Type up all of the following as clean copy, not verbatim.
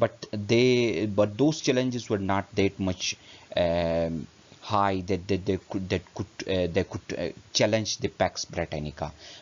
But those challenges were not that much high that they could challenge the Pax Britannica.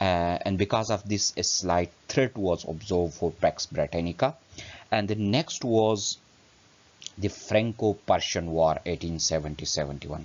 And because of this, a slight threat was observed for Pax Britannica. And the next was the Franco-Persian War 1870-71.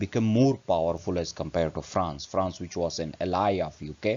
became more powerful as compared to France, which was an ally of UK.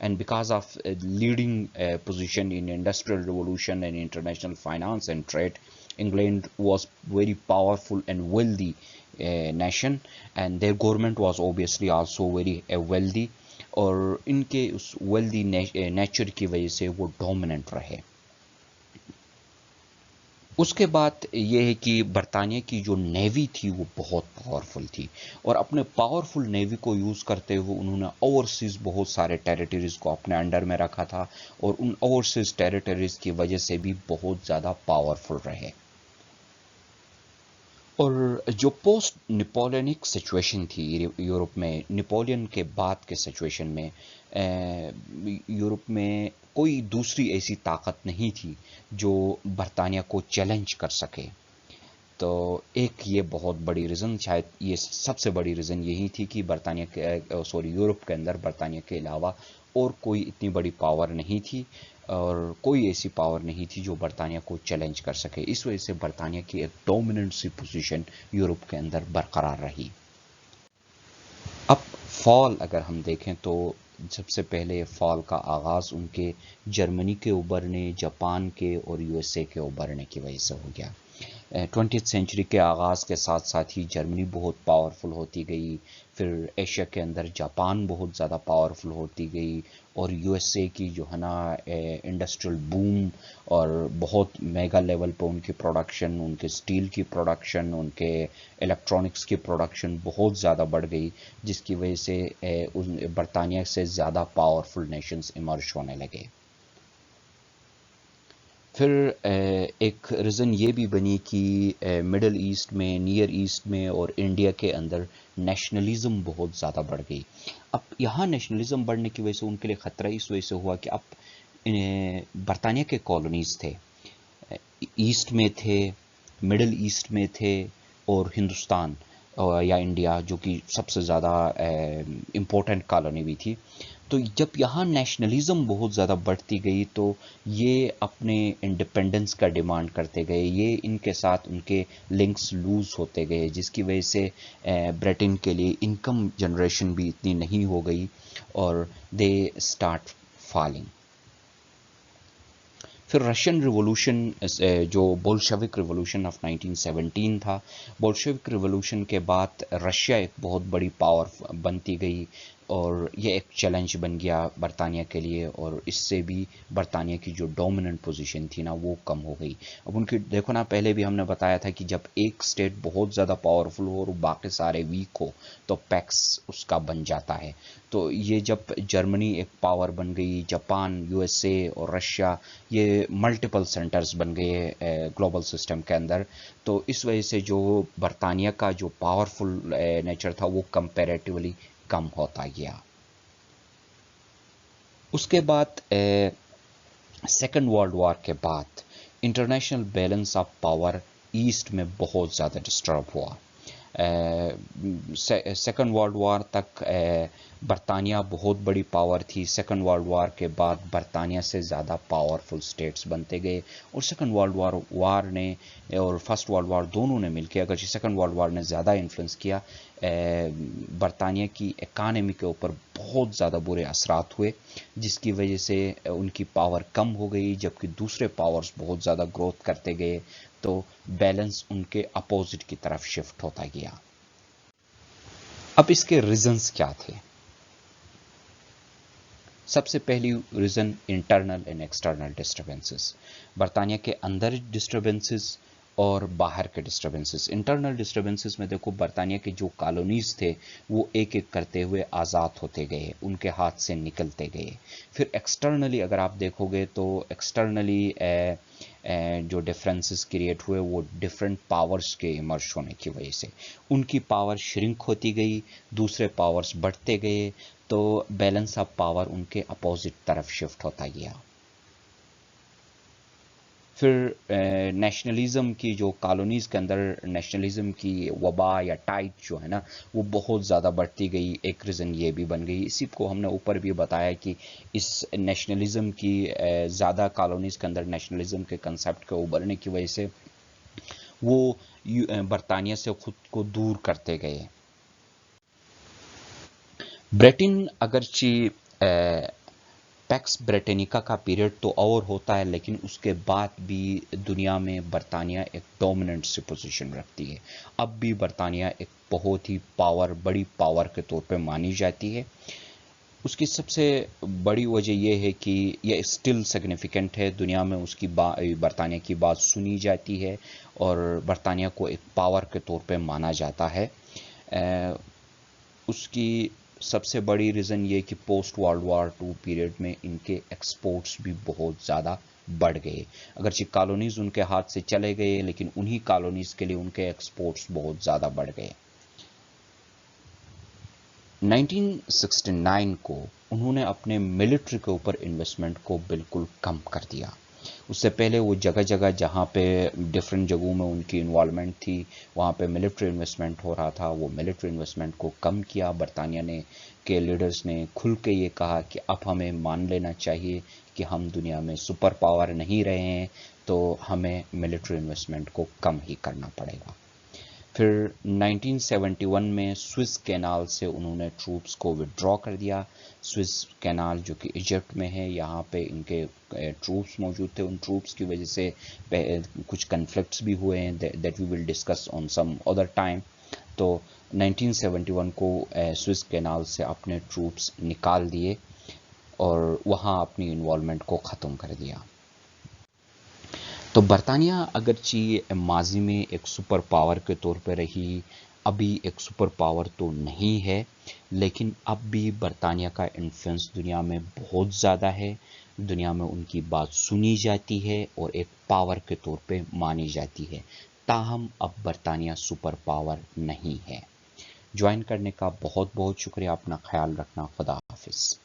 and because of leading position in industrial revolution and international finance and trade, England was very powerful and wealthy nation, and their government was obviously also very wealthy, اور ان کے اس wealthy nature کی وجہ سے وہ dominant رہے. اس کے بعد یہ ہے کہ برطانیہ کی جو نیوی تھی وہ بہت پاورفل تھی، اور اپنے پاورفل نیوی کو یوز کرتے ہوئے انہوں نے اوورسیز بہت سارے ٹیریٹریز کو اپنے انڈر میں رکھا تھا، اور ان اوورسیز ٹیریٹریز کی وجہ سے بھی بہت زیادہ پاورفل رہے. اور جو پوسٹ نپولینک سچویشن تھی یورپ میں، نپولین کے بعد کے سچویشن میں یورپ میں کوئی دوسری ایسی طاقت نہیں تھی جو برطانیہ کو چیلنج کر سکے. تو ایک یہ بہت بڑی ریزن، شاید یہ سب سے بڑی ریزن یہی تھی کہ برطانیہ کے یورپ کے اندر برطانیہ کے علاوہ اور کوئی اتنی بڑی پاور نہیں تھی، اور کوئی ایسی پاور نہیں تھی جو برطانیہ کو چیلنج کر سکے. اس وجہ سے برطانیہ کی ایک ڈومیننٹ سی پوزیشن یورپ کے اندر برقرار رہی. اب فال اگر ہم دیکھیں تو سب سے پہلے فال کا آغاز ان کے جرمنی کے ابھرنے، جاپان کے اور یو ایس اے کے ابھرنے کی وجہ سے ہو گیا. 20th سینچری کے آغاز کے ساتھ ساتھ ہی جرمنی بہت پاورفل ہوتی گئی، پھر ایشیا کے اندر جاپان بہت زیادہ پاورفل ہوتی گئی، اور یو ایس اے کی جو ہے نا انڈسٹریل بوم اور بہت میگا لیول پہ ان کی پروڈکشن، ان کے سٹیل کی پروڈکشن، ان کے الیکٹرانکس کی پروڈکشن بہت زیادہ بڑھ گئی، جس کی وجہ سے برطانیہ سے زیادہ پاورفل نیشنز ایمرج ہونے لگے. پھر ایک ریزن یہ بھی بنی کہ مڈل ایسٹ میں، نیئر ایسٹ میں اور انڈیا کے اندر نیشنلزم بہت زیادہ بڑھ گئی. اب یہاں نیشنلزم بڑھنے کی وجہ سے ان کے لیے خطرہ اس وجہ سے ہوا کہ اب برطانیہ کے کالونیز تھے، ایسٹ میں تھے، مڈل ایسٹ میں تھے، اور ہندوستان یا انڈیا جو کہ سب سے زیادہ امپورٹنٹ کالونی بھی تھی. تو جب یہاں نیشنلزم بہت زیادہ بڑھتی گئی تو یہ اپنے انڈیپینڈنس کا ڈیمانڈ کرتے گئے، یہ ان کے ساتھ ان کے لنکس لوز ہوتے گئے، جس کی وجہ سے برٹن کے لیے انکم جنریشن بھی اتنی نہیں ہو گئی، اور دے اسٹارٹ فالنگ. پھر رشین ریولوشن جو بولشوک ریولوشن آف 1917 تھا، بولشوک ریولوشن کے بعد رشیا ایک بہت بڑی پاور بنتی گئی، اور یہ ایک چیلنج بن گیا برطانیہ کے لیے، اور اس سے بھی برطانیہ کی جو ڈومیننٹ پوزیشن تھی نا وہ کم ہو گئی. اب ان کی دیکھو نا، پہلے بھی ہم نے بتایا تھا کہ جب ایک اسٹیٹ بہت زیادہ پاورفل ہو اور باقی سارے ویک ہو تو پیکس اس کا بن جاتا ہے. تو یہ جب جرمنی ایک پاور بن گئی، جاپان، یو ایس اے اور رشیا یہ ملٹیپل سینٹرز بن گئے گلوبل سسٹم کے اندر، تو اس وجہ سے جو برطانیہ کا جو پاورفل نیچر تھا وہ کمپیریٹیولی کم ہوتا گیا. اس کے بعد سیکنڈ ورلڈ وار کے بعد international balance of power east میں بہت زیادہ ڈسٹرب ہوا. سیکنڈ ورلڈ وار تک برطانیہ بہت بڑی پاور تھی. سیکنڈ ورلڈ وار کے بعد برطانیہ سے زیادہ پاورفل سٹیٹس بنتے گئے، اور سیکنڈ ورلڈ وار نے اور فرسٹ ورلڈ وار دونوں نے مل کے، اگرچہ سیکنڈ ورلڈ وار نے زیادہ انفلوئنس کیا، برطانیہ کی اکانومی کے اوپر بہت زیادہ برے اثرات ہوئے، جس کی وجہ سے ان کی پاور کم ہو گئی، جبکہ دوسرے پاورز بہت زیادہ گروتھ کرتے گئے، تو بیلنس ان کے اپوزٹ کی طرف شفٹ ہوتا گیا. اب اس کے ریزنز کیا تھے؟ سب سے پہلی reason internal and external disturbances, برطانیہ کے اندر ڈسٹربنسز اور باہر کے ڈسٹربنسز. انٹرنل ڈسٹربنسز میں دیکھو، برطانیہ کے جو کالونیز تھے وہ ایک ایک کرتے ہوئے آزاد ہوتے گئے، ان کے ہاتھ سے نکلتے گئے. پھر ایکسٹرنلی اگر آپ دیکھو گے تو ایکسٹرنلی جو ڈفرینسز کریٹ ہوئے وہ ڈفرینٹ پاورز کے ایمرج ہونے کی وجہ سے، ان کی پاور شرنک ہوتی گئی، دوسرے پاورز بڑھتے گئے، تو بیلنس آف پاور ان کے اپوزٹ طرف شفٹ ہوتا گیا. پھر نیشنلزم کی جو کالونیز کے اندر نیشنلزم کی وبا یا ٹائٹ جو ہے نا وہ بہت زیادہ بڑھتی گئی. ایک ریزن یہ بھی بن گئی، اسی کو ہم نے اوپر بھی بتایا کہ اس نیشنلزم کی زیادہ کالونیز کے اندر نیشنلزم کے کنسیپٹ کے ابھرنے کی وجہ سے وہ برطانیہ سے خود کو دور کرتے گئے. برٹن اگرچہ پیکس بریٹینیکا کا پیریڈ تو اور ہوتا ہے، لیکن اس کے بعد بھی دنیا میں برطانیہ ایک ڈومیننٹ سی پوزیشن رکھتی ہے. اب بھی برطانیہ ایک بہت ہی بڑی پاور کے طور پہ مانی جاتی ہے. اس کی سب سے بڑی وجہ یہ ہے کہ یہ اسٹل سگنیفیکنٹ ہے دنیا میں، اس کی برطانیہ کی بات سنی جاتی ہے اور برطانیہ کو ایک پاور کے طور پہ مانا جاتا ہے. اس کی سب سے بڑی ریزن یہ کہ پوسٹ ورلڈ وار 2 پیریڈ میں ان کے ایکسپورٹس بھی بہت زیادہ بڑھ گئے. اگرچہ کالونیز ان کے ہاتھ سے چلے گئے، لیکن انہی کالونیز کے لیے ان کے ایکسپورٹس بہت زیادہ بڑھ گئے. 1969 کو انہوں نے اپنے ملٹری کے اوپر انویسٹمنٹ کو بالکل کم کر دیا. اس سے پہلے وہ جگہ جگہ جہاں پہ ڈفرینٹ جگہوں میں ان کی انوالومنٹ تھی، وہاں پہ ملٹری انویسٹمنٹ ہو رہا تھا. وہ ملٹری انویسٹمنٹ کو کم کیا. برطانیہ نے کے لیڈرز نے کھل کے یہ کہا کہ اب ہمیں مان لینا چاہیے کہ ہم دنیا میں سپر پاور نہیں رہے ہیں، تو ہمیں ملٹری انویسٹمنٹ کو کم ہی کرنا پڑے گا. پھر 1971 میں سوئس کینال سے انہوں نے ٹروپس کو وڈرا کر دیا. سوئس کینال جو کہ ایجپٹ میں ہے، یہاں پہ ان کے ٹروپس موجود تھے. ان ٹروپس کی وجہ سے کچھ کنفلکٹس بھی ہوئے ہیں، that we will discuss on some other time. تو 1971 کو سوئس کینال سے اپنے ٹروپس نکال دیے اور وہاں اپنی انوالومنٹ کو ختم کر دیا. تو برطانیہ اگرچہ ماضی میں ایک سپر پاور کے طور پہ رہی، ابھی ایک سپر پاور تو نہیں ہے، لیکن اب بھی برطانیہ کا انفلوئنس دنیا میں بہت زیادہ ہے. دنیا میں ان کی بات سنی جاتی ہے اور ایک پاور کے طور پہ مانی جاتی ہے. تاہم اب برطانیہ سپر پاور نہیں ہے. جوائن کرنے کا بہت بہت شکریہ. اپنا خیال رکھنا. خدا حافظ.